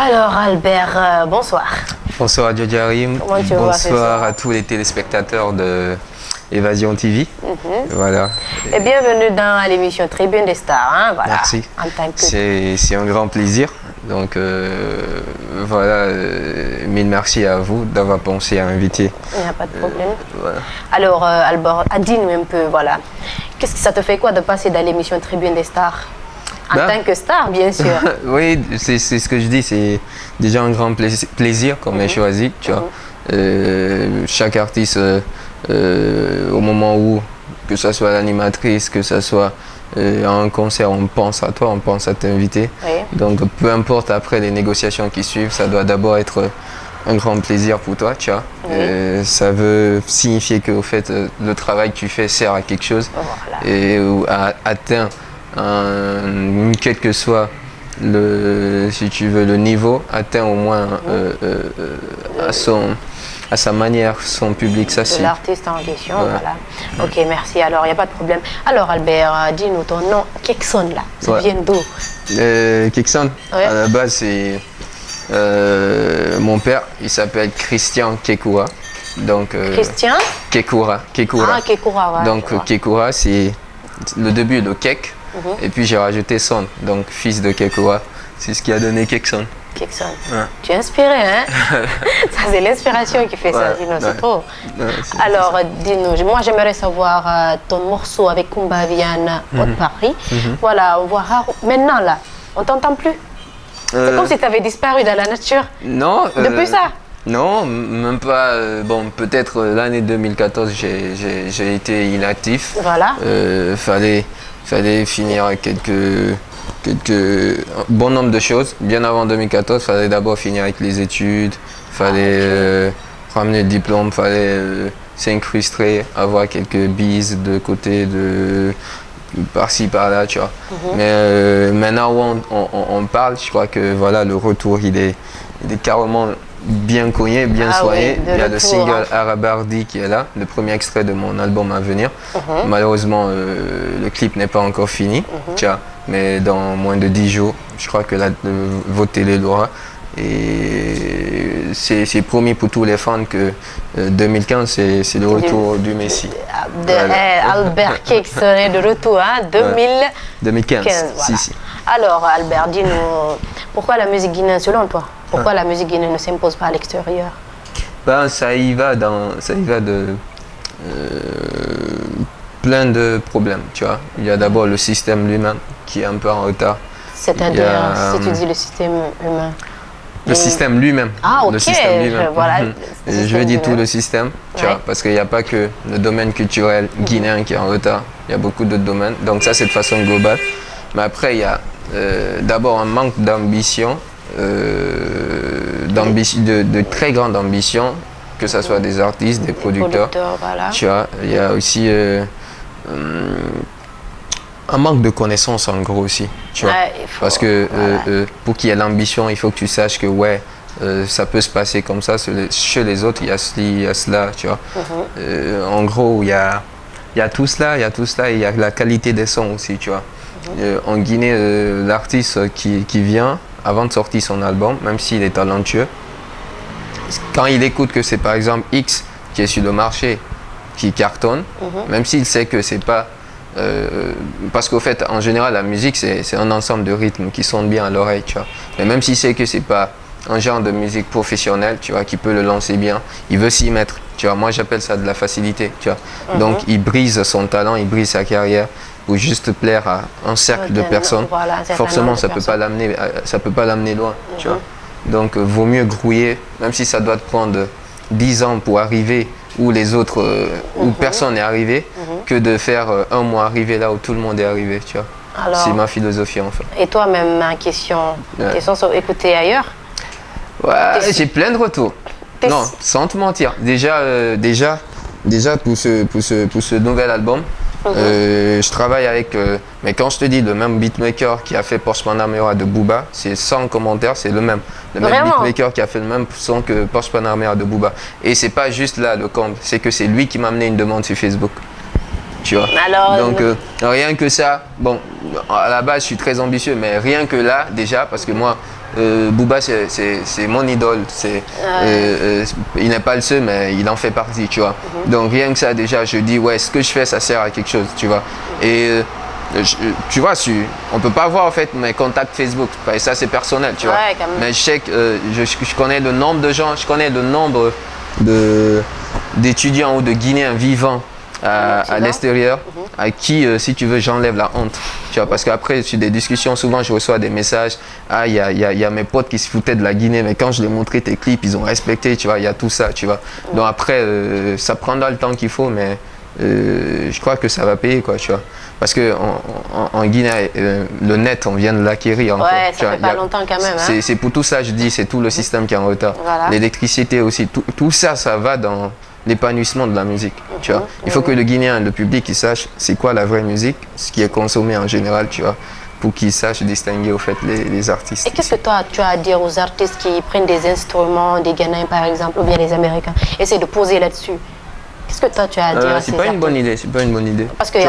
Alors Albert, bonsoir. Bonsoir Djodjarim, Comment tu vas, bonsoir à tous les téléspectateurs de Évasion TV. Voilà. Et bienvenue dans l'émission Tribune des Stars. Hein, voilà. Merci. En tant que... C'est un grand plaisir. Donc voilà, mille merci à vous d'avoir pensé à inviter. Il n'y a pas de problème. Voilà. Alors Albert, dis-nous un peu, voilà. Qu'est-ce que ça te fait quoi de passer dans l'émission Tribune des Stars? En tant que star, bien sûr. Oui, c'est ce que je dis, c'est déjà un grand plaisir qu'on m'ait choisi, tu vois. Chaque artiste, au moment où, que ce soit l'animatrice, que ce soit à un concert, on pense à toi, on pense à t'inviter. Oui. Donc peu importe après les négociations qui suivent, ça doit d'abord être un grand plaisir pour toi, tu vois. Oui. Ça veut signifier que au fait, le travail que tu fais sert à quelque chose Voilà. et atteint quel que soit si tu veux, le niveau, atteint au moins à sa manière, son public, ça De c'est. l'artiste en question, Ouais. voilà. Ok, merci. Alors, il n'y a pas de problème. Alors Albert, dis-nous ton nom, Kekson là, ça vient d'où? Kekson, Ouais. à la base c'est mon père, il s'appelle Christian Kekura. Donc, Christian? Kekura. Ah, Kekura, ouais. Donc je vois. Kekura c'est le début de Kek. Et puis j'ai rajouté Son, donc fils de Kekura. C'est ce qui a donné Kekson. Kekson. Ouais. Tu es inspiré, hein? Ça, c'est l'inspiration qui fait ça, Ouais, sinon c'est ouais. trop. Ouais, Alors, dis-nous, moi j'aimerais savoir ton morceau avec Kumba Viana de Paris. Voilà, on voit rare. Maintenant là, on t'entend plus. C'est comme si tu avais disparu dans la nature. Non. Depuis ça? Non, même pas. Bon, peut-être l'année 2014, j'ai été inactif. Voilà. Fallait finir quelques bon nombre de choses. Bien avant 2014, fallait d'abord finir avec les études, fallait ramener le diplôme, fallait s'incruster, avoir quelques bises de côté de par-ci par-là, tu vois. Mais maintenant où on parle, je crois que voilà, le retour il est carrément bien cogné, bien soigné. Oui, Il y a le retour, single hein. Arabardi qui est là, le premier extrait de mon album à venir. Malheureusement, le clip n'est pas encore fini, tu vois, mais dans moins de 10 jours, je crois que votre télé l'aura. Et c'est promis pour tous les fans que 2015, c'est le retour du Messi. Albert Kekson est de retour, hein, 2015, voilà. si. Alors Albert, dis-nous, pourquoi la musique guinéenne selon toi? Pourquoi la musique guinéenne ne s'impose pas à l'extérieur? Ben, ça y va de plein de problèmes, tu vois. Il y a d'abord le système lui-même qui est un peu en retard. C'est-à-dire, si tu dis le système humain. Le système lui-même. Ah, ok, Le système lui-même. voilà. Je veux dire tout le système, tu vois, parce qu'il n'y a pas que le domaine culturel guinéen qui est en retard. Il y a beaucoup d'autres domaines. Donc ça, c'est de façon globale. Mais après, il y a d'abord un manque d'ambition, de très grande ambition, que ce soit des artistes, des producteurs. Voilà. Tu vois, il y a aussi un manque de connaissances en gros aussi, tu vois. Parce que pour qu'il y ait l'ambition, il faut que tu saches que ouais, ça peut se passer comme ça. Chez les autres, il y a ceci, il y a cela, tu vois. En gros, il y a tout cela, et il y a la qualité des sons aussi, tu vois. En Guinée, l'artiste qui vient, avant de sortir son album, même s'il est talentueux, quand il écoute que c'est par exemple X qui est sur le marché, qui cartonne, même s'il sait que c'est pas... parce qu'au fait, en général, la musique, c'est un ensemble de rythmes qui sonne bien à l'oreille, tu vois. Mais même s'il sait que c'est pas un genre de musique professionnelle, tu vois, qui peut le lancer bien, il veut s'y mettre, tu vois. Moi, j'appelle ça de la facilité, tu vois. Donc, il brise son talent, il brise sa carrière pour juste plaire à un cercle de personnes. Voilà, forcément, ça peut pas l'amener loin, tu vois. Donc, vaut mieux grouiller, même si ça doit te prendre 10 ans pour arriver où les autres, où personne n'est arrivé, que de faire un mois arrivé là où tout le monde est arrivé, tu vois. C'est ma philosophie en fait. Et toi-même, ma question sont écoutées ailleurs? Ouais, j'ai plein de retours. Non, sans te mentir. Déjà pour ce nouvel album, je travaille avec, mais quand je te dis le même beatmaker qui a fait Porsche Panamera de Booba, c'est sans commentaire, c'est le même. Le même beatmaker qui a fait le même son que Porsche Panamera de Booba. Et c'est pas juste là le comble, c'est que c'est lui qui m'a amené une demande sur Facebook. Tu vois. Alors, donc rien que ça, bon, à la base je suis très ambitieux, mais rien que là déjà, parce que moi Booba, c'est mon idole. Il n'est pas le seul, mais il en fait partie, tu vois. Donc rien que ça, déjà, je dis, ouais, ce que je fais, ça sert à quelque chose, tu vois. Et tu vois, on peut pas voir en fait mes contacts Facebook, et ça c'est personnel, tu vois. Mais je sais que je connais le nombre de gens, je connais le nombre d'étudiants ou de Guinéens vivants à l'extérieur, à qui, si tu veux, j'enlève la honte. Tu vois, parce qu'après, sur des discussions, souvent je reçois des messages. Ah, il y a mes potes qui se foutaient de la Guinée, mais quand je leur ai montré tes clips, ils ont respecté, tu vois, il y a tout ça, tu vois. Donc après, ça prendra le temps qu'il faut, mais je crois que ça va payer, quoi, tu vois. Parce qu'en Guinée, le net, on vient de l'acquérir. Ouais, ça fait pas longtemps quand même. Hein. C'est pour tout ça, je dis, c'est tout le système qui est en retard. Voilà. L'électricité aussi, tout ça, ça va dans l'épanouissement de la musique, tu vois. Il faut que le Guinéen, le public, il sache c'est quoi la vraie musique, ce qui est consommé en général, tu vois, pour qu'ils sachent distinguer au fait les artistes. Et qu'est-ce que toi, tu as à dire aux artistes qui prennent des instruments, des Ghanéens par exemple, ou bien les Américains, essaient de poser là-dessus? Qu'est-ce que toi tu as à dire à ces C'est pas une bonne idée, c'est pas une bonne idée. Parce que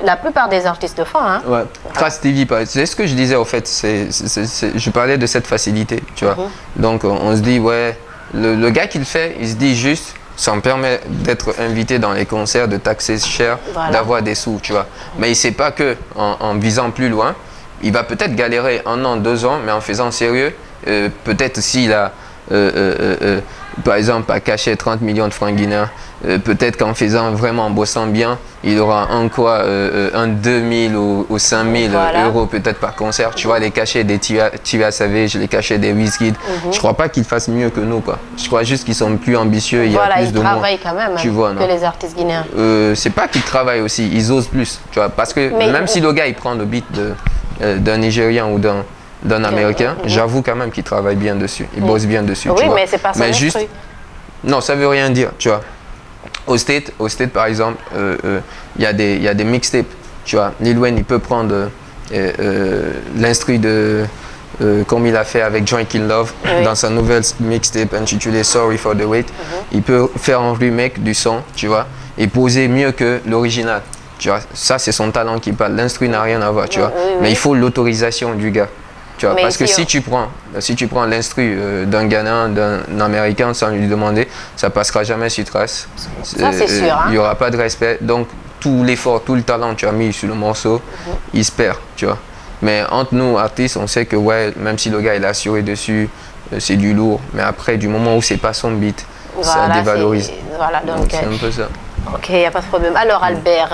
la plupart des artistes le font, hein. Ouais. Crass TV, c'est ce que je disais au fait, je parlais de cette facilité, tu vois. Donc on se dit, ouais, le gars qui le fait, il se dit juste, ça me permet d'être invité dans les concerts, de taxer cher, d'avoir des sous, tu vois. Mais il ne sait pas que en visant plus loin, il va peut-être galérer 1 an, 2 ans, mais en faisant sérieux, peut-être s'il a, par exemple, à cacher 30 millions de francs guinéens, peut-être qu'en faisant vraiment, en bossant bien, il aura un 2000 ou 5000 euros peut-être par concert. Tu vois, les cachets des Tiva Savage, les cachets des Wizkid, je crois pas qu'ils fassent mieux que nous, quoi. Je crois juste qu'ils sont plus ambitieux, il y a plus de ils travaillent quand même, tu vois, que les artistes guinéens. C'est pas qu'ils travaillent aussi, ils osent plus, tu vois, parce que même si le gars il prend le beat d'un Nigérian ou d'un Américain, j'avoue quand même qu'il travaille bien dessus, il bosse bien dessus. Oui, mais c'est pas ça juste. Non, ça veut rien dire, tu vois. Au State par exemple, il y a des mixtapes, tu vois. Lil Wayne, il peut prendre l'instru comme il a fait avec Drunk in Love dans sa nouvelle mixtape intitulée Sorry for the Wait. Il peut faire un remake du son, tu vois, et poser mieux que l'original. Tu vois, ça c'est son talent qui parle. L'instru n'a rien à voir, tu vois. Mais il faut l'autorisation du gars. Tu vois, parce que si tu prends l'instru d'un Ghanéen, d'un Américain sans lui demander, ça passera jamais sur trace. Ça c'est sûr. Il n'y aura pas de respect. Donc tout l'effort, tout le talent que tu as mis sur le morceau, il se perd, tu vois. Mais entre nous, artistes, on sait que ouais, même si le gars il a assuré dessus, c'est du lourd. Mais après, du moment où c'est pas son beat, ça dévalorise. Donc c'est un peu ça. Ok, il n'y a pas de problème. Alors Albert,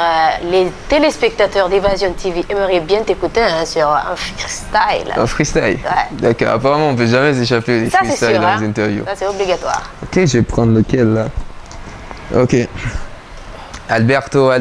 les téléspectateurs d'Évasion TV aimeraient bien t'écouter sur un freestyle. Un freestyle? D'accord, apparemment on ne peut jamais s'échapper des freestyles dans les interviews. Ça c'est obligatoire. Ok, je vais prendre lequel là? Ok. Alberto,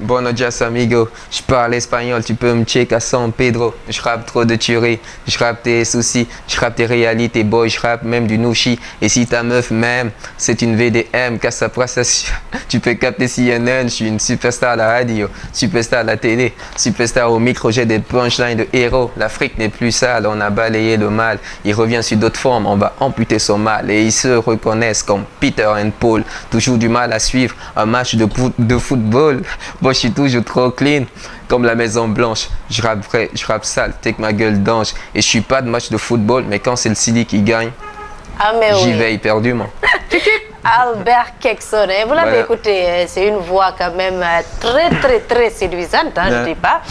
buenos días amigo. Je parle espagnol, tu peux me check à San Pedro. Je rappe trop de tueries, je rappe tes soucis, je rappe tes réalités, boy, je rappe même du nouchi. Et si ta meuf m'aime, c'est une VDM, casse sa prestation. Tu peux capter CNN, je suis une superstar à la radio, superstar à la télé, superstar au micro, j'ai des punchlines de héros. L'Afrique n'est plus sale, on a balayé le mal. Il revient sur d'autres formes, on va amputer son mal. Et ils se reconnaissent comme Peter and Paul. Toujours du mal à suivre un match de football. Moi je suis toujours trop clean comme la Maison Blanche. Je rappe vrai, je rappe sale, take ma gueule d'ange. Et je suis pas de match de football, mais quand c'est le Sidi qui gagne, j'y vais éperdument. Albert Kekson, vous l'avez écouté, c'est une voix quand même très séduisante, hein, je dis pas,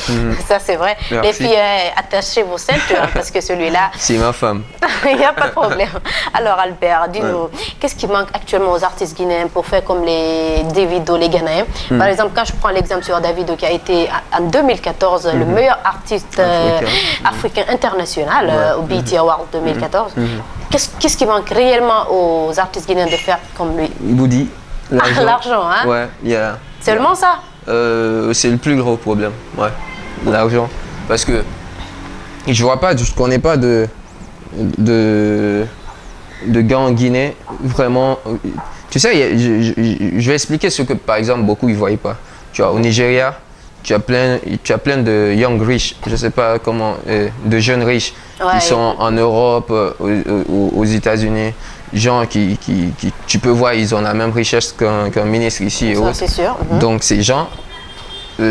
ça c'est vrai. Merci. Les filles, attachez vos ceintures parce que celui-là... C'est ma femme. Il n'y a pas de problème. Alors Albert, dis-nous, qu'est-ce qui manque actuellement aux artistes guinéens pour faire comme les Davido, les Ghanéens? Par exemple, quand je prends l'exemple sur Davido qui a été en 2014 le meilleur artiste africain international au BET Award 2014, qu'est-ce qui manque réellement aux artistes guinéens de faire comme lui? Boudi. L'argent, hein? Ouais, Seulement ça? C'est le plus gros problème, ouais. L'argent. Parce que je connais pas de gars en Guinée vraiment. Tu sais, je vais expliquer ce que par exemple beaucoup ils voient pas. Tu vois, au Nigeria, tu as plein de young rich, je sais pas comment, de jeunes riches qui sont en Europe, aux États-Unis. Gens qui, tu peux voir, ils ont la même richesse qu'un ministre ici et autres. Ça, c'est sûr. Donc ces gens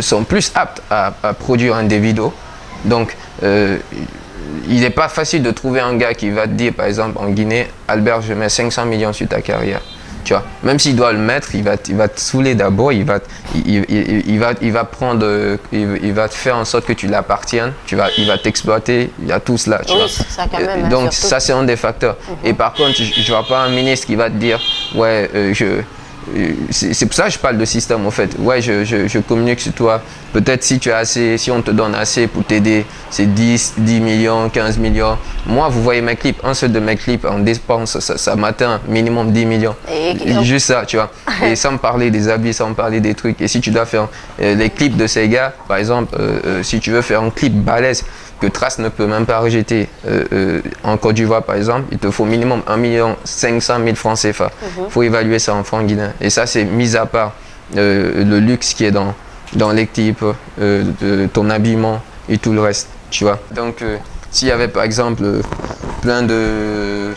sont plus aptes à produire un Davido. Donc il n'est pas facile de trouver un gars qui va te dire, par exemple, en Guinée, Albert, je mets 500 millions sur ta carrière. Tu vois, même s'il doit le mettre, il va te saouler d'abord, il va te faire en sorte que tu l'appartiennes, il va t'exploiter, il y a tout cela. Tu vois. Ça quand même, donc ça c'est un des facteurs. Et par contre, je ne vois pas un ministre qui va te dire, ouais, c'est pour ça que je parle de système en fait. Ouais, je communique sur toi. Peut-être si tu as assez, si on te donne assez pour t'aider, c'est 10 millions, 15 millions. Moi, vous voyez mes clips, un seul de mes clips, on dépense, ça m'atteint minimum 10 millions. Juste ça, tu vois. Et sans me parler des habits, sans me parler des trucs. Et si tu dois faire les clips de ces gars, par exemple, si tu veux faire un clip balèze, que Trace ne peut même pas rejeter. En Côte d'Ivoire, par exemple, il te faut minimum 1 500 000 francs CFA. Il faut évaluer ça en francs guinéens. Et ça, c'est mis à part le luxe qui est dans les clips, ton habillement et tout le reste. Tu vois. Donc, s'il y avait, par exemple, plein de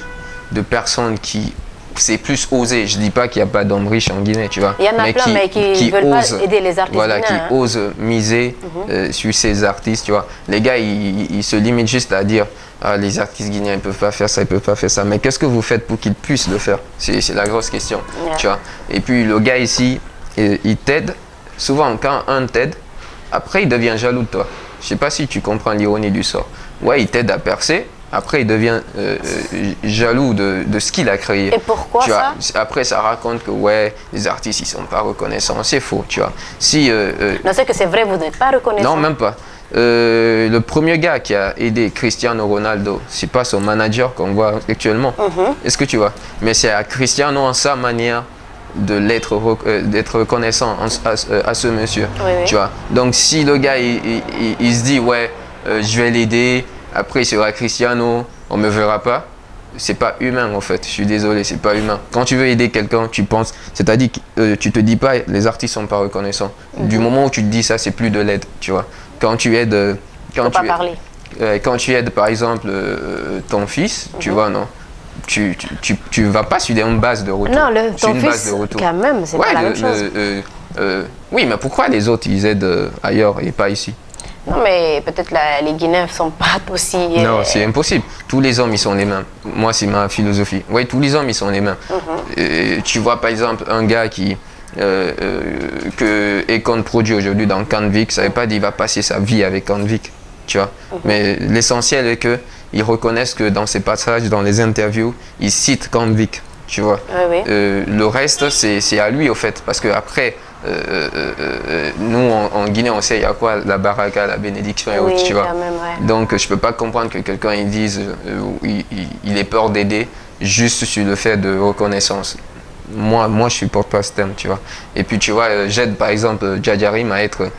personnes qui... C'est plus osé. Je ne dis pas qu'il n'y a pas d'hommes riches en Guinée, tu vois. Il y en a plein, mais qui veulent pas aider les artistes voilà, guinéens. Qui osent miser sur ces artistes, tu vois. Les gars, ils se limitent juste à dire ah, les artistes guinéens, ils ne peuvent pas faire ça, ils ne peuvent pas faire ça. Mais qu'est-ce que vous faites pour qu'ils puissent le faire? C'est la grosse question, tu vois. Et puis, le gars ici, il t'aide. Souvent, quand un t'aide, après, il devient jaloux de toi. Je ne sais pas si tu comprends l'ironie du sort. Ouais, il t'aide à percer. Après, il devient jaloux de ce qu'il a créé. Et pourquoi tu vois, ça? Après, ça raconte que ouais, les artistes, ils ne sont pas reconnaissants. C'est faux, tu vois. Si, non, c'est que c'est vrai, vous n'êtes pas reconnaissant. Non, même pas. Le premier gars qui a aidé Cristiano Ronaldo, c'est pas son manager qu'on voit actuellement. Est-ce que tu vois? Mais c'est à Cristiano en sa manière d'être reconnaissant à ce monsieur. Oui. Tu vois. Donc, si le gars, il se dit ouais, je vais l'aider. Après, il sera Cristiano, on ne me verra pas. C'est pas humain en fait, je suis désolé, c'est pas humain. Quand tu veux aider quelqu'un, tu penses, c'est-à-dire que tu te dis pas, les artistes sont pas reconnaissants. Du moment où tu te dis ça, c'est plus de l'aide, tu vois. Quand tu aides, quand tu aides par exemple ton fils, tu vois, non, tu vas pas sur une base de retour. Non, ton fils, quand même, c'est pas la même chose. Oui, mais pourquoi les autres, ils aident ailleurs et pas ici? Non, mais peut-être les Guinéens ne sont pas aussi... Non, c'est impossible. Tous les hommes, ils sont les mêmes. Moi, c'est ma philosophie. Oui, tous les hommes, ils sont les mêmes. Tu vois, par exemple, un gars qui que Akon produit aujourd'hui dans Canvic, ça ne veut pas dire qu'il va passer sa vie avec Canvic, tu vois. Mais l'essentiel est qu'ils reconnaissent que dans ses passages, dans les interviews, ils citent Canvic, tu vois. Le reste, c'est à lui, au fait, parce qu'après... nous en Guinée on sait il y a quoi, la baraka, la bénédiction et autres, tu vois. Même, donc je peux pas comprendre que quelqu'un il dise il ait peur d'aider juste sur le fait de reconnaissance. Moi je supporte pas ce thème, tu vois. Et puis tu vois, j'aide par exemple Djadjarim à être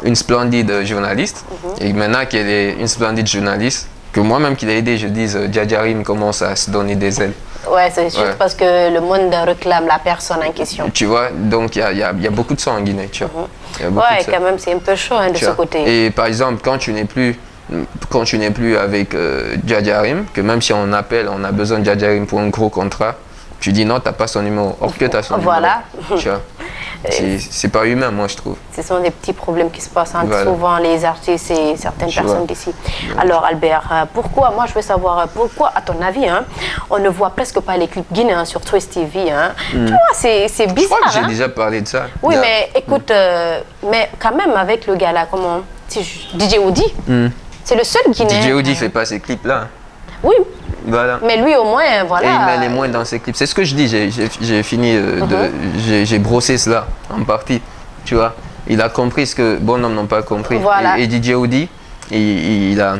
une splendide journaliste et maintenant qu'elle est une splendide journaliste, que moi-même qui l'ai aidé, je dise Djadjarim commence à se donner des ailes. Ouais, c'est juste parce que le monde réclame la personne en question. Tu vois, donc il y a beaucoup de sang en Guinée, tu vois. Ouais, quand même, c'est un peu chaud de ce côté. Et par exemple, quand tu n'es plus avec Djadjarim, que même si on appelle, on a besoin de Djadjarim pour un gros contrat, tu dis non, tu n'as pas son numéro. Or que tu as son numéro. Tu vois. C'est pas humain, moi, je trouve. Ce sont des petits problèmes qui se passent entre souvent les artistes et certaines personnes d'ici. Alors, Albert, pourquoi, moi je veux savoir, pourquoi, à ton avis, on ne voit presque pas les clips guinéens sur Twist TV Tu vois, c'est bizarre. Je crois que j'ai déjà parlé de ça. Oui, mais écoute, mais quand même, avec le gars là, comment, DJ Oudi, c'est le seul Guinéen. DJ Oudi fait pas ces clips-là. Oui. Voilà. Mais lui au moins, voilà. Et il met les moins dans ses clips. C'est ce que je dis, j'ai fini j'ai brossé cela en partie, tu vois. Il a compris ce que bon nombre n'ont pas compris. Voilà. Et DJ Oudi, il a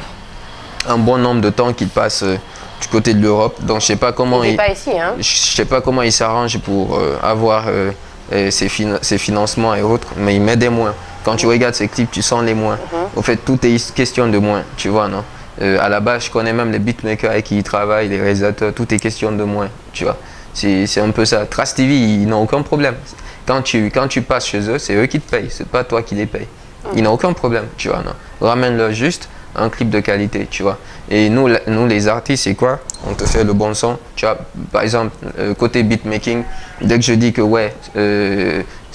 un bon nombre de temps qu'il passe du côté de l'Europe. Donc je sais pas comment je sais pas comment il s'arrange pour avoir ses financements et autres, mais il met des moins. Quand tu regardes ses clips, tu sens les moins. En fait, tout est question de moins, tu vois, non? À la base, je connais même les beatmakers avec qui ils travaillent, les réalisateurs, tout est question de moins, tu vois. C'est un peu ça. Trace TV, ils n'ont aucun problème. Quand tu passes chez eux, c'est eux qui te payent, c'est pas toi qui les payes. Ils n'ont aucun problème, tu vois. Ramène-leur juste un clip de qualité, tu vois. Et nous les artistes, c'est quoi? On te fait le bon son, tu vois. Par exemple, côté beatmaking, dès que je dis que ouais,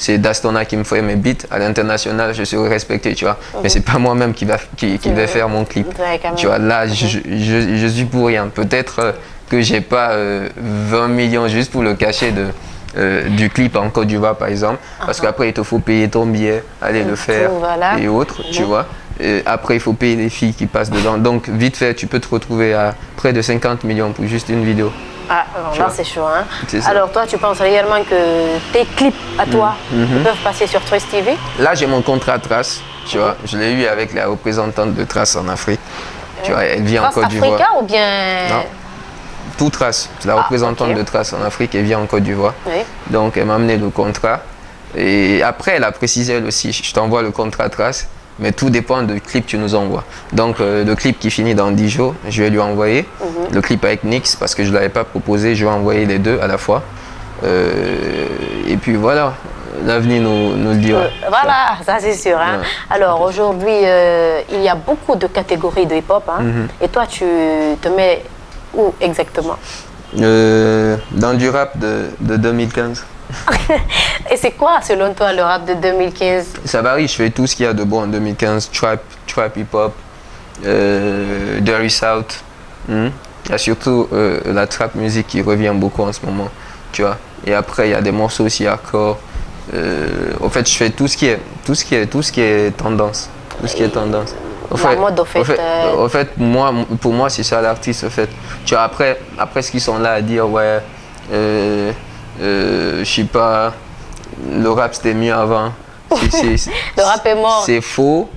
c'est Dastona qui me fait mes beats. À l'international, je serai respecté, tu vois. Mais c'est pas moi-même qui vais faire mon clip. Tu vois, là, je suis pour rien. Peut-être que j'ai pas 20 millions juste pour le cachet du clip en Côte d'Ivoire, par exemple. Parce qu'après, il te faut payer ton billet, aller le faire et autres, tu vois. Et après, il faut payer les filles qui passent dedans. Donc, vite fait, tu peux te retrouver à près de 50 millions pour juste une vidéo. Ah, là, c'est chaud, hein. Alors, toi, tu penses réellement que tes clips à toi peuvent passer sur Trace TV? Là, j'ai mon contrat Trace, tu vois. Je l'ai eu avec la représentante de Trace en Afrique. Tu vois, elle vit en Côte d'Ivoire. Africa ou bien... Non. Tout Trace, la représentante de Trace en Afrique, elle vient en Côte d'Ivoire. Donc, elle m'a amené le contrat. Et après, elle a précisé, elle aussi, je t'envoie le contrat Trace, mais tout dépend du clip que tu nous envoies. Donc, le clip qui finit dans 10 jours, je vais lui envoyer. Le clip avec Nix, parce que je ne l'avais pas proposé, je vais envoyer les deux à la fois. Et puis voilà, l'avenir nous le dira. Voilà, ça c'est sûr. Hein. Alors, aujourd'hui, il y a beaucoup de catégories de hip-hop. Hein. Et toi, tu te mets où exactement? Dans du rap de 2015. Et c'est quoi selon toi le rap de 2015? Ça varie, je fais tout ce qu'il y a de bon en 2015. Trap hip-hop, Dirty South. Il y a surtout la trap musique qui revient beaucoup en ce moment, tu vois. Et après, il y a des morceaux aussi hardcore. En fait, je fais tout ce qui est tendance. Tout ce qui est tendance. En fait, pour moi, c'est ça l'artiste, en fait. Tu vois, après ce qu'ils sont là à dire, ouais, je sais pas, le rap c'était mieux avant. Le rap est mort. C'est faux,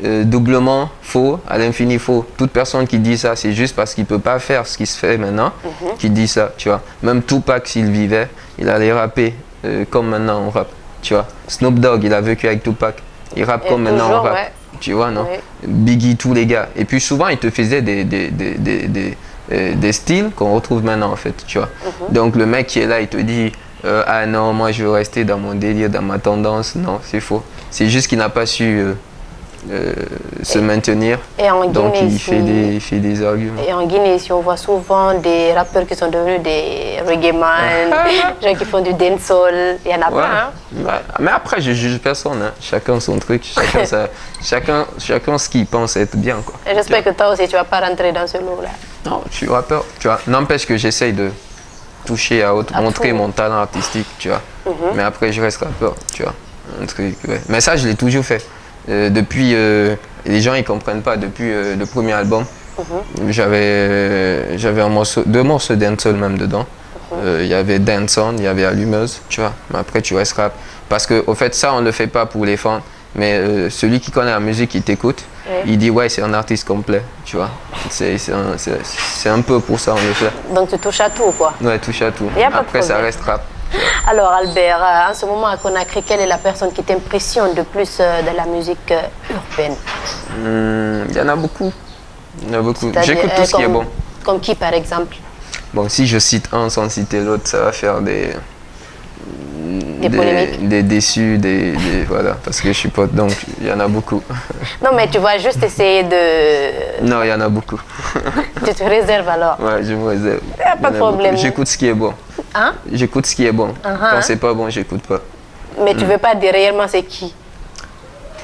doublement faux, à l'infini faux. Toute personne qui dit ça, c'est juste parce qu'il peut pas faire ce qui se fait maintenant, qui dit ça, tu vois. Même Tupac, s'il vivait, il allait rapper comme maintenant on rappe, tu vois. Snoop Dogg, il a vécu avec Tupac, il rappe comme maintenant on rappe. Ouais. Tu vois, non? Biggie, tous les gars. Et puis souvent, ils te faisaient des styles qu'on retrouve maintenant, en fait, tu vois. Donc, le mec qui est là, il te dit ah non, moi, je veux rester dans mon délire, dans ma tendance. Non, c'est faux. C'est juste qu'il n'a pas su se maintenir. Et en donc, Guinée, il fait des arguments. Et en Guinée, ici, on voit souvent des rappeurs qui sont devenus des reggae man, des gens qui font du dancehall. Il y en a plein, hein? Ouais. Mais après, je juge personne. Hein. Chacun son truc, chacun ce qu'il pense être bien, quoi. Et j'espère que toi aussi, tu ne vas pas rentrer dans ce lot-là. Non, je suis rappeur. Tu vois, n'empêche que j'essaye de toucher à montrer mon talent artistique, tu vois. Mais après, je reste rappeur, tu vois. Un truc, ouais. Mais ça, je l'ai toujours fait. Depuis, les gens ils comprennent pas, depuis le premier album, j'avais deux morceaux dancehall même dedans. Il y avait Dance On, il y avait Allumeuse, tu vois. Mais après tu restes rap. Parce que au fait ça on ne le fait pas pour les fans, mais celui qui connaît la musique, il t'écoute, il dit ouais c'est un artiste complet, tu vois. C'est un peu pour ça on le fait. Donc tu touches à tout quoi. Ouais, touche à tout. Après ça reste rap. Alors Albert, en ce moment à Conakry, quelle est la personne qui t'impressionne de plus de la musique urbaine? Il y en a beaucoup. J'écoute tout ce qui est bon. Comme qui par exemple? Bon, si je cite un sans citer l'autre, ça va faire des déçus, voilà, parce que je suis pote, donc il y en a beaucoup. Non, mais tu vas juste essayer de... Non, il y en a beaucoup. Tu te réserves alors? Ouais, je me réserve. Il n'y a pas de problème. J'écoute ce qui est bon. Hein? J'écoute ce qui est bon. Quand c'est pas bon, j'écoute pas. Mais tu veux pas dire réellement c'est qui?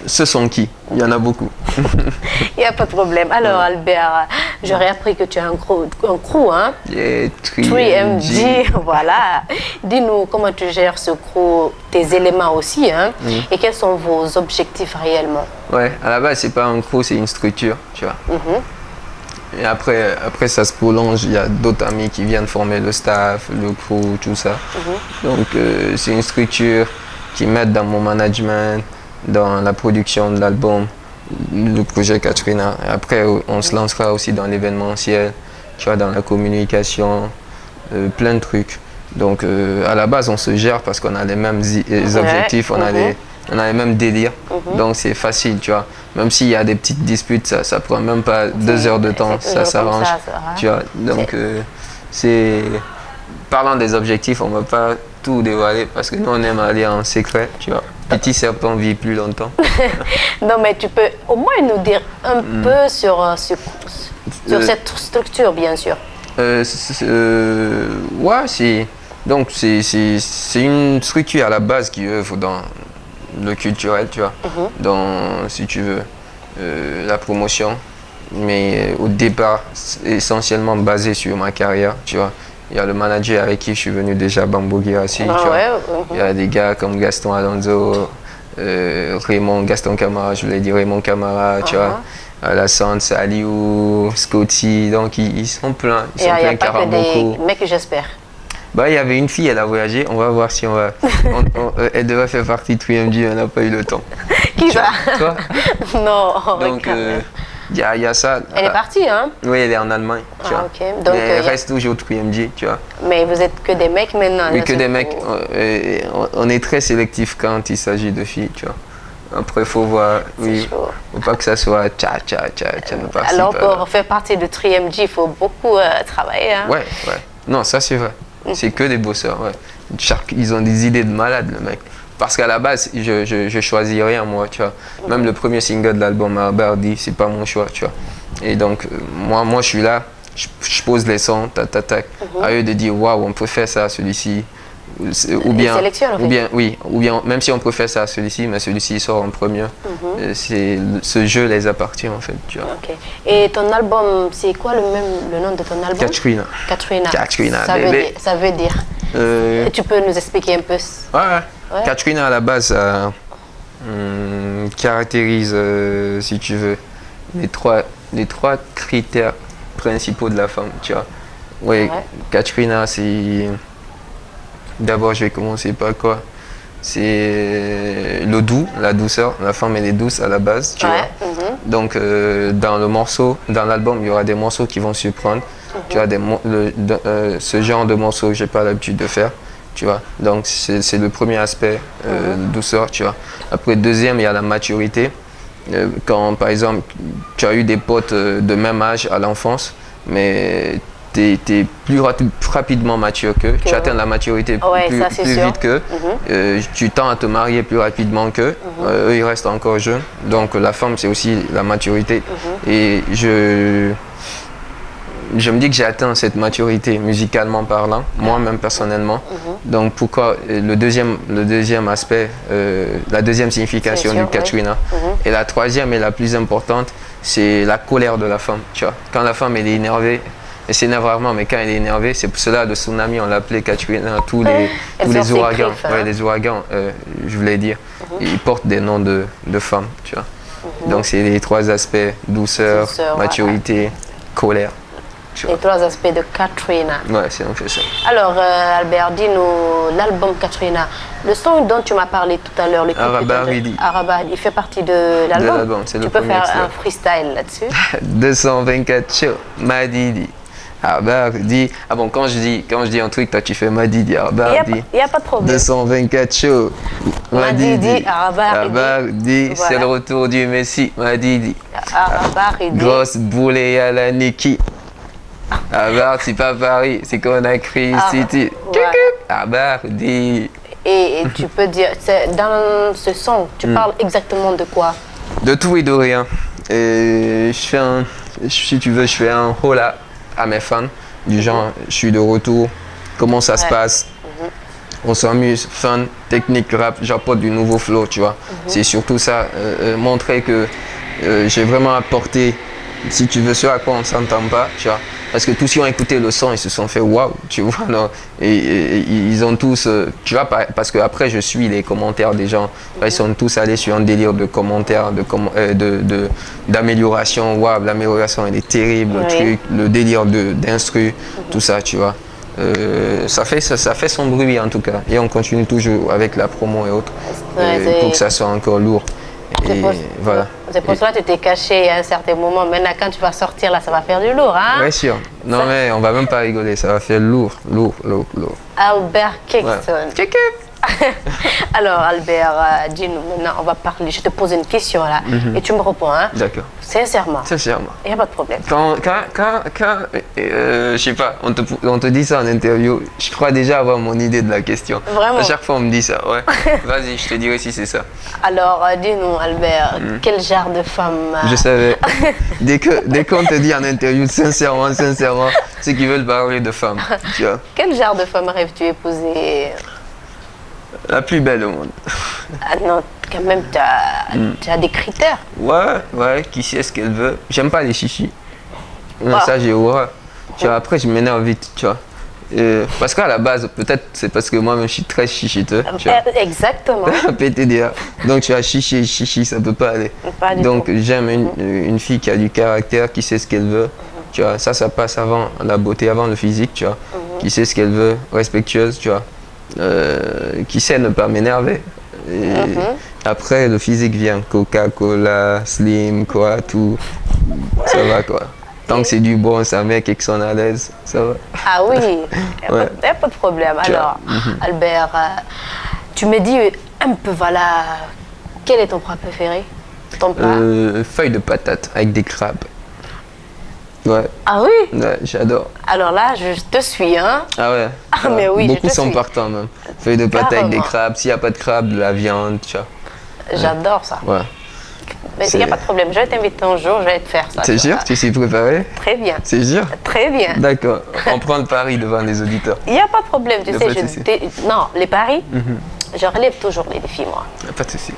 Ce sont qui? Il y en a beaucoup. Il n'y a pas de problème. Alors Albert, j'aurais appris que tu as un crew, hein? Yeah, 3MG, voilà. Dis-nous comment tu gères ce crew, tes éléments aussi, hein? Et quels sont vos objectifs réellement? Ouais, à la base, c'est pas un crew, c'est une structure, tu vois. Et après, ça se prolonge. Il y a d'autres amis qui viennent former le staff, le crew, tout ça. Donc, c'est une structure qui m'aide dans mon management, dans la production de l'album, le projet Katrina. Et après, on se lancera aussi dans l'événementiel, tu vois, dans la communication, plein de trucs. Donc, à la base, on se gère parce qu'on a les mêmes objectifs, on a les mêmes délires. Donc, c'est facile, tu vois. Même s'il y a des petites disputes, ça prend même pas 2 heures de temps, ça s'arrange. Tu vois. Donc, parlant des objectifs, on ne va pas tout dévoiler parce que nous, on aime aller en secret, tu vois. Petit serpent vit plus longtemps. Non, mais tu peux au moins nous dire un peu sur cette structure, bien sûr. Ouais, Donc c'est une structure à la base qui œuvre dans le culturel, tu vois, dans, si tu veux, la promotion. Mais au départ, c'est essentiellement basé sur ma carrière, tu vois. Il y a le manager avec qui je suis venu déjà, Bambo Girassi, tu vois. Il y a des gars comme Gaston Alonso, Gaston Camara, je voulais dire Raymond Camara, tu vois. Alassane, Saliou, Scotty, donc ils sont pleins. Ils sont pleins, Karaboko. Mecs, j'espère. Bah, il y avait une fille, elle a voyagé, on va voir si on va... elle devrait faire partie de 3MG, on n'a pas eu le temps. Qui ça? Toi? Non, donc, il y a ça. Elle est partie, hein? Oui, elle est en Allemagne. Tu vois. Okay. Donc, mais elle reste toujours 3MG, tu vois. Mais vous êtes que des mecs maintenant? Oui, que des mecs. On est très sélectif quand il s'agit de filles, tu vois. Après, il faut voir, oui, faut pas que ça soit tcha. Alors, pour faire partie de 3MG, il faut beaucoup travailler. Hein? Ouais. Non, ça c'est vrai. C'est que des bosseurs, ouais. Ils ont des idées de malade, le mec. Parce qu'à la base, je choisis rien, moi, tu vois. Même le premier single de l'album, Bardi, c'est pas mon choix, tu vois. Et donc, moi, je suis là, je pose les sons, tac. À eux de dire, waouh, on peut faire ça, celui-ci. Ou bien, même si on préfère ça à celui-ci, mais celui-ci sort en premier. Ce jeu les appartient en fait, tu vois. Okay. Et ton album, c'est quoi le nom de ton album? Katrina. Ça veut dire. Tu peux nous expliquer un peu? Ouais. Katrina à la base caractérise, si tu veux, les trois critères principaux de la femme, tu vois. Ouais. Katrina, c'est... D'abord, je vais commencer par quoi? C'est le doux, la douceur. La femme, elle est douce à la base, tu vois. Donc, dans l'album, il y aura des morceaux qui vont surprendre. Tu vois, ce genre de morceaux que j'ai pas l'habitude de faire, tu vois. Donc, c'est le premier aspect, douceur, tu vois. Après, deuxième, il y a la maturité. Quand, par exemple, tu as eu des potes de même âge à l'enfance, mais tu es plus rapidement mature qu'eux, tu atteins la maturité plus vite qu'eux, tu tends à te marier plus rapidement qu'eux, eux ils restent encore jeunes, donc la femme c'est aussi la maturité. Et je me dis que j'ai atteint cette maturité musicalement parlant, moi-même personnellement. Donc pourquoi le deuxième aspect, la deuxième signification du Katrina. Et la troisième et la plus importante, c'est la colère de la femme, tu vois. Quand la femme elle est énervée, elle s'énerve rarement, mais quand elle est énervée, c'est pour cela le tsunami, on l'appelait Katrina, tous les ouragans, les ouragans, je voulais dire, ils portent des noms de femmes, tu vois. Donc c'est les trois aspects, douceur maturité, colère. Les trois aspects de Katrina. Ouais, c'est un peu ça. Alors, Albert, dis-nous, l'album Katrina, le son dont tu m'as parlé tout à l'heure, le clip Arabari, il fait partie de l'album. Tu peux faire un freestyle là-dessus? 224 show, Madidi. Arabari. Ah bon, quand je dis un truc, toi tu fais Madidi, Arabari. Il n'y a pas de problème. 224 show, Madidi. Arabari. C'est le retour du Messi, Madidi. Arabari. Grosse boulée à la Niki. C'est pas Paris, c'est qu'on a créé City. Et tu peux dire, dans ce son, tu parles exactement de quoi? De tout et de rien. Et si tu veux, je fais un hola à mes fans, du genre, je suis de retour, comment ça se passe, on s'amuse, fun, technique, rap, j'apporte du nouveau flow, tu vois. C'est surtout ça, montrer que j'ai vraiment apporté, si tu veux, ce à quoi on ne s'entend pas, tu vois. Parce que tous ceux qui ont écouté le son, ils se sont fait waouh, tu vois, non? Et ils ont tous, tu vois, parce que après je suis les commentaires des gens, ils sont tous allés sur un délire de commentaires, d'amélioration, waouh, l'amélioration elle est terrible, le truc, le délire d'instru, tout ça, tu vois. Ça fait son bruit en tout cas, et on continue toujours avec la promo et autres, pour que ça soit encore lourd. Voilà. C'est pour cela que tu t'es caché à un certain moment. Maintenant, quand tu vas sortir, là, ça va faire du lourd, hein? Bien sûr. Non, mais on va même pas rigoler. Ça va faire lourd. Albert Kingston. Alors, Albert, dis-nous maintenant, on va parler. Je te pose une question là et tu me réponds. Hein? D'accord. Sincèrement. Sincèrement. Il n'y a pas de problème. Je sais pas, on te dit ça en interview, je crois déjà avoir mon idée de la question. Vraiment? À chaque fois, on me dit ça, ouais. Vas-y, je te dirai si c'est ça. Alors, dis-nous, Albert, quel genre de femme Je savais. Dès qu'on te dit en interview, sincèrement, c'est qu'ils veulent parler de femmes. Tu vois. Quel genre de femme rêves-tu épouser? La plus belle au monde. Ah non, quand même, tu as des critères. Ouais, qui sait ce qu'elle veut. J'aime pas les chichis. Non, ça, j'ai horreur. Tu vois, après, je m'énerve vite, tu vois. Parce qu'à la base, peut-être c'est parce que moi-même, je suis très chichiteux. Tu vois. Exactement. PTDA. Donc, tu as chichi, ça peut pas aller. Pas du Donc, tout. j'aime une fille qui a du caractère, qui sait ce qu'elle veut. Tu vois, ça passe avant la beauté, avant le physique, tu vois. Qui sait ce qu'elle veut, respectueuse, tu vois. Qui sait ne pas m'énerver. Après, le physique vient. Coca-Cola, Slim, quoi, tout. Ça va, quoi. Tant que c'est du bon, ça mec et que sont à l'aise, ça va. Ah oui, il n'y a pas de problème. Alors, Albert, tu me dis un peu, voilà, quel est ton plat préféré? Ton plat? Feuilles de patate avec des crabes. Ouais. Ah oui? Ouais, j'adore. Alors là, je te suis, hein? Ah ouais. Ah, mais oui, beaucoup je te sont suis. partants même. Feuilles de patate avec des Carrément. crabes. S'il n'y a pas de crabes, de la viande, tu vois. J'adore ça. Ouais. Mais il n'y a pas de problème, je vais t'inviter un jour, je vais te faire ça. C'est tu sûr? vois. Tu sais préparer? Très bien. C'est sûr? Très bien. D'accord. On prend le pari devant les auditeurs. Il n'y a pas de problème, tu Y a sais. pas de souci. Non, les paris, je relève toujours les défis, moi. Y a pas de souci.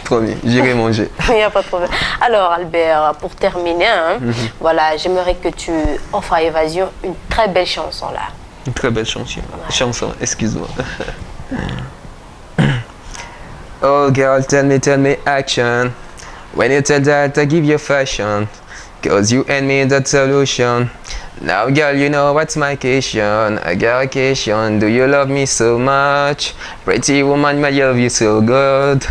Promis, j'irai manger. Il n'y a pas de problème. Alors, Albert, pour terminer, hein, voilà, j'aimerais que tu offres à Évasion une très belle chanson là. Une très belle chanson, excuse-moi. Oh girl, tell me action. When you tell that I give you fashion. Cause you and me that solution. Now girl, you know what's my question. I got a question. Do you love me so much? Pretty woman, I love you so good.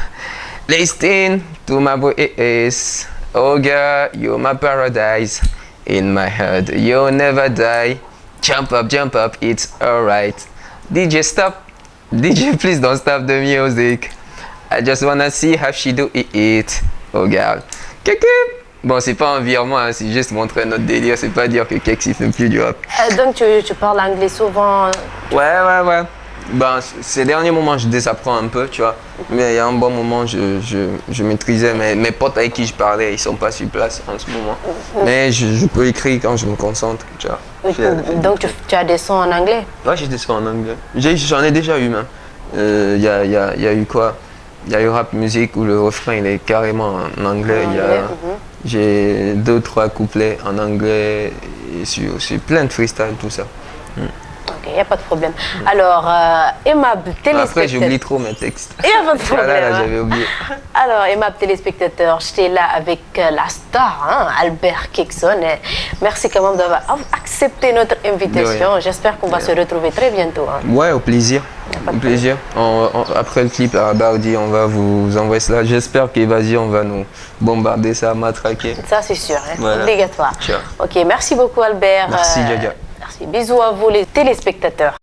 Listen to my voice. Oh girl, you're my paradise. In my head, you'll never die. Jump up, it's alright. DJ stop. DJ please don't stop the music. I just wanna see how she do it. Oh girl. Bon, c'est pas un virement, hein, c'est juste montrer notre délire. C'est pas dire que Kex il fait plus du rap. Donc, tu parles anglais souvent. Ouais. Ben, ces derniers moments, je désapprends un peu, tu vois. Mais il y a un bon moment, je maîtrisais. Mes potes avec qui je parlais, ils sont pas sur place en ce moment. Mais je peux écrire quand je me concentre, tu vois. Donc, tu as des sons en anglais? Ouais, j'ai des sons en anglais. J'en ai déjà eu même. Il y a eu quoi? Il y a eu rap musique où le refrain il est carrément en anglais. J'ai 2-3 couplets en anglais et sur plein de freestyle, tout ça. Ok, il n'y a pas de problème. Alors, aimable téléspectateur. Après, j'oublie trop mes textes. Il n'y a pas de problème. Là, hein. j'avais oublié. Alors, aimable téléspectateur, j'étais là avec la star, hein, Albert Kekson. Et merci quand même d'avoir accepté notre invitation. J'espère qu'on va se retrouver très bientôt. Hein. Ouais, au plaisir. Au plaisir. Après le clip à Bardi, on va vous envoyer cela. J'espère qu'Évasion va nous bombarder ça, matraquer. Ça, c'est sûr, hein, Voilà. obligatoire. Ciao. Ok, merci beaucoup Albert. Merci, Jaja. Merci. Bisous à vous les téléspectateurs.